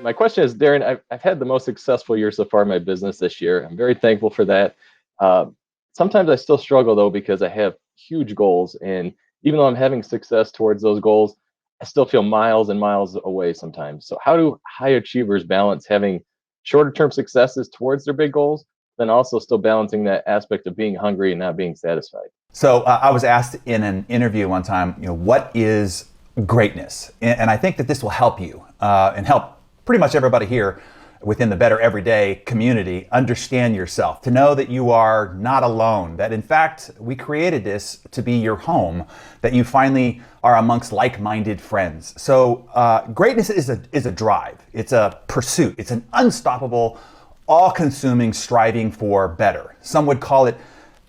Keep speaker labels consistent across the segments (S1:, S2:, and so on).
S1: My question is, Darren, I've had the most successful year so far in my business this year. I'm very thankful for that. Uh, Sometimes I still struggle though because I have huge goals, and even though I'm having success towards those goals, I still feel miles and miles away sometimes. So how do high achievers balance having shorter term successes towards their big goals, then also still balancing that aspect of being hungry and not being satisfied?
S2: So I was asked in an interview one time, what is greatness? And I think that this will help you and help pretty much everybody here within the Better Everyday community understand yourself, to know that you are not alone, that in fact, we created this to be your home, that you finally are amongst like-minded friends. So greatness is a drive. It's a pursuit. It's an unstoppable, all-consuming striving for better. Some would call it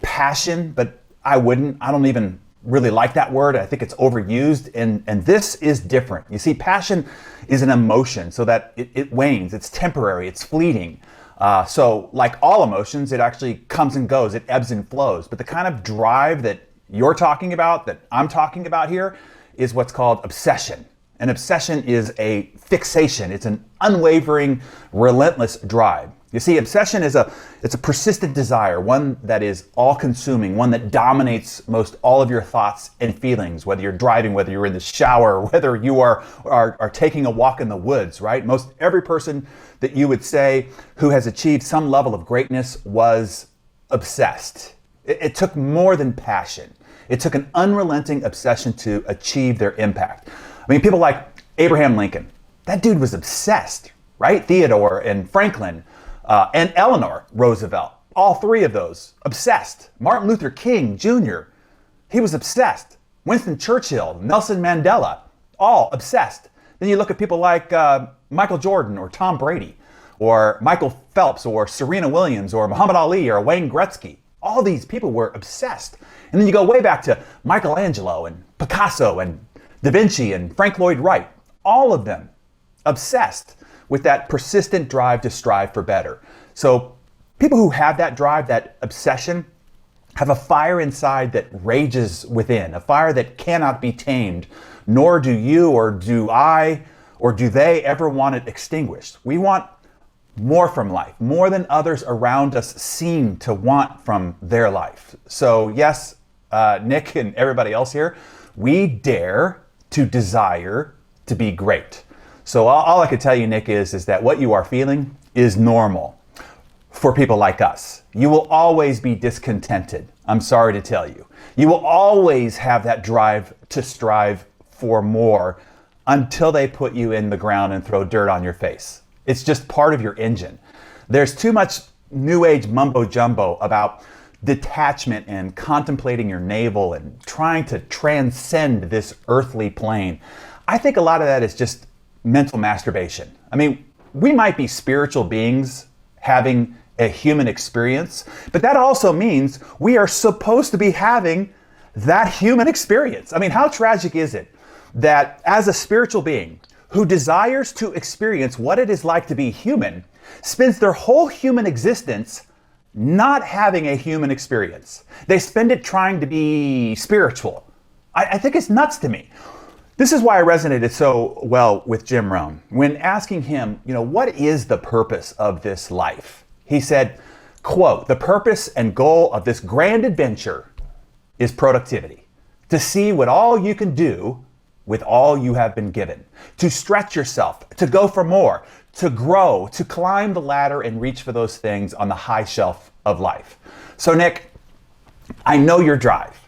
S2: passion, but I wouldn't. I don't even really like that word. I think it's overused, and this is different. You see, passion is an emotion, so that it wanes, it's temporary, it's fleeting. So like all emotions, it actually comes and goes, it ebbs and flows. But the kind of drive that you're talking about, that I'm talking about here, is what's called obsession. An obsession is a fixation. It's an unwavering, relentless drive. You see, obsession it's a persistent desire, one that is all-consuming, one that dominates most all of your thoughts and feelings, whether you're driving, whether you're in the shower, whether you are taking a walk in the woods, right? Most every person that you would say who has achieved some level of greatness was obsessed. It took more than passion. It took an unrelenting obsession to achieve their impact. I mean, people like Abraham Lincoln, that dude was obsessed, right? Theodore and Franklin, and Eleanor Roosevelt, all three of those, obsessed. Martin Luther King Jr., he was obsessed. Winston Churchill, Nelson Mandela, all obsessed. Then you look at people like Michael Jordan or Tom Brady, or Michael Phelps or Serena Williams or Muhammad Ali or Wayne Gretzky. All these people were obsessed. And then you go way back to Michelangelo and Picasso and Da Vinci and Frank Lloyd Wright. All of them obsessed with that persistent drive to strive for better. So people who have that drive, that obsession, have a fire inside that rages within, a fire that cannot be tamed, nor do you or do I or do they ever want it extinguished. We want more from life, more than others around us seem to want from their life. So yes, Nick and everybody else here, we dare to desire to be great. So all I could tell you, Nick, is that what you are feeling is normal for people like us. You will always be discontented. I'm sorry to tell you. You will always have that drive to strive for more until they put you in the ground and throw dirt on your face. It's just part of your engine. There's too much new age mumbo jumbo about detachment and contemplating your navel and trying to transcend this earthly plane. I think a lot of that is just mental masturbation. I mean, we might be spiritual beings having a human experience, but that also means we are supposed to be having that human experience. I mean, how tragic is it that as a spiritual being who desires to experience what it is like to be human, spends their whole human existence not having a human experience? They spend it trying to be spiritual. I think it's nuts to me. This is why I resonated so well with Jim Rohn. When asking him, what is the purpose of this life? He said, quote, "The purpose and goal of this grand adventure is productivity. To see what all you can do with all you have been given. To stretch yourself, to go for more, to grow, to climb the ladder and reach for those things on the high shelf of life." So Nick, I know your drive.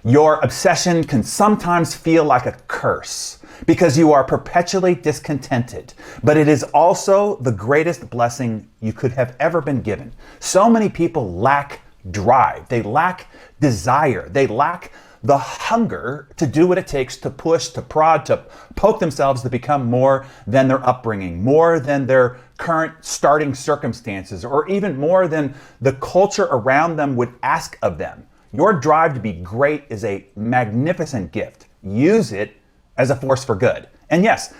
S2: Your obsession can sometimes feel like a curse because you are perpetually discontented, but it is also the greatest blessing you could have ever been given. So many people lack drive. They lack desire. They lack the hunger to do what it takes to push, to prod, to poke themselves to become more than their upbringing, more than their current starting circumstances, or even more than the culture around them would ask of them. Your drive to be great is a magnificent gift. Use it as a force for good. And yes,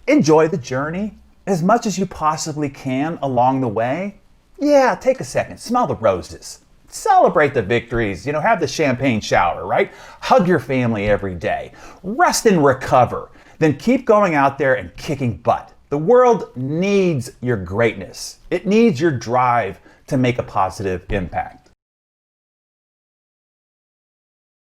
S2: enjoy the journey as much as you possibly can along the way. Yeah, take a second, smell the roses. Celebrate the victories, have the champagne shower, right? Hug your family every day. Rest and recover. Then keep going out there and kicking butt. The world needs your greatness. It needs your drive to make a positive impact.